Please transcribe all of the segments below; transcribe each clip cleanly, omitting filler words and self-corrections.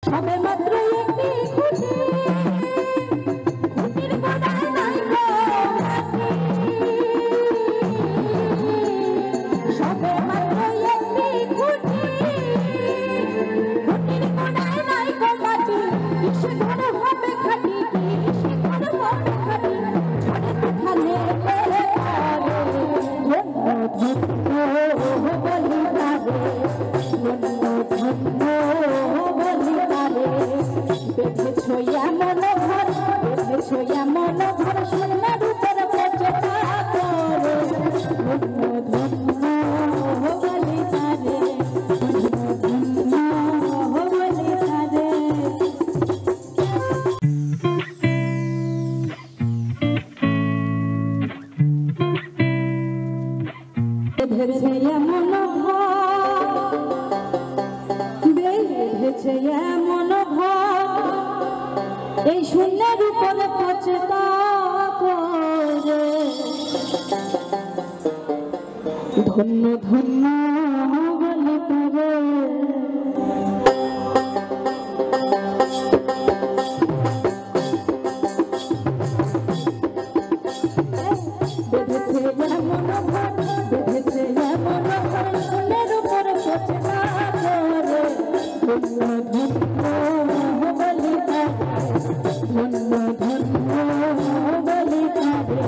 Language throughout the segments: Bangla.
সবে মাত্র একটি খুঁটি খুঁটির গোড়ায় নাই গো সবে মাত্র একটি খুঁটি খুঁটির গোড়ায় নাই গো মাটি কিসে ঘর হবে খাটি কিসে ঘর হবে খাটি ঝড়ে তুফানে ধন্য বলি তারে ধন্য ধন্য বলি তারে বেঁধেছো এমন ঘর বেঁধেছো এমন ঘর সোনার উপর পচে করে ধন্য ধন্য বলি তারে ধন্য ধন্য বলি তারে বেঁধেছে এমন ঘর বেঁধেছে এমন ঘর এই শূন্যের উপরে পচে করে ধন্য ধন্য বলে পারে বেঁধেছে এমন ঘর বেঁধেছে এমন ঘর শূন্যের উপরে পচে করে ধন্য ধন্য বলে পারে ধন্য ধন্য বলে পারে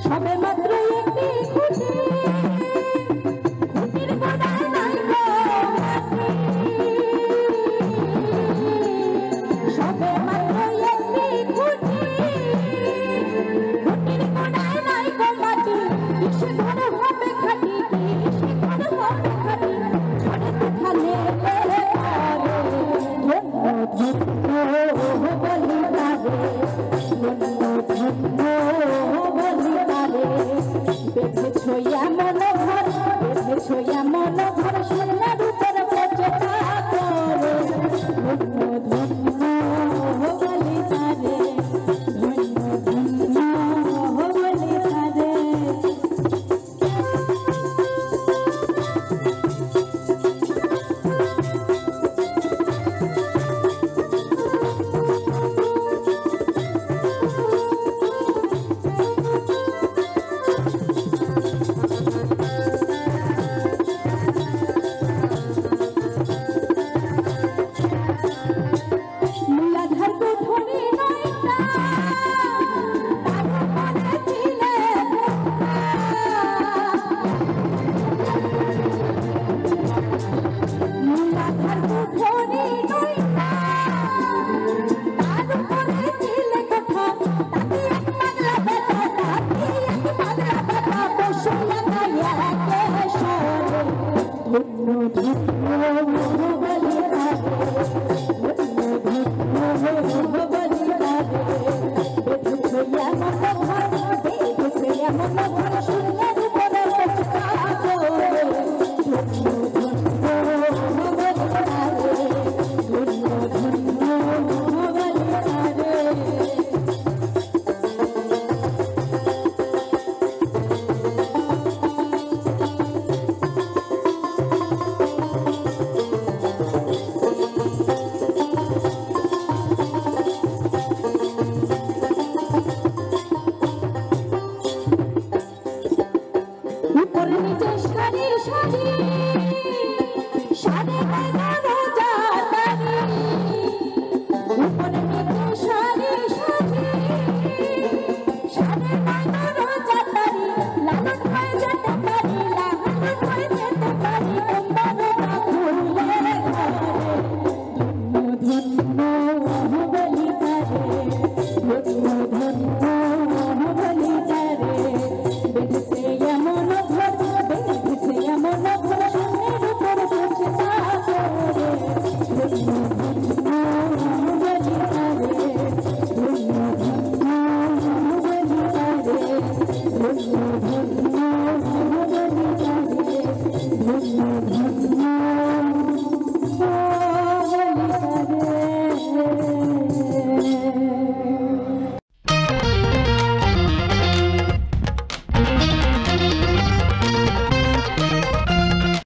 সবে মাত্র একটি খুঁটি খুঁটির গোড়ায় নাই গো সবে মাত্র একটি খুঁটি খুঁটির গোড়ায় নাই গো মাটি কিসে ঘর হবে খাটি কিসে ঘর হবে খাটি ঝড়ে তুফানে ধন্য ধন্য বলি তারে ধন্য ধন্য বলি তারে বেঁধেছো এমন ঘর বেঁধেছো এমন ঘর সোনার উপর পচে করে ধন্য ধন্য বলি তারে ধন্য ধন্য বলি তারে মূলাধার গঠনে নয়টা তার উপরে ছিলে মূলাধার গঠনে নয়টা তার উপরে ছিলে কথা তাতে এক পাগলা বেটা তাতে এক পাগলা বেটা বসে লাগাইয়া কেশরে ধন্য ধন্য বলি তারে ধন্য ধন্য বলি তারে বেঁধেছো এমন ঘর বেঁধেছো এমন ঘর শূন্যের উপরে পচে করে ধন্য ধন্য বলি তারে ধন্য ধন্য বলি তারে ধন্য ধন্য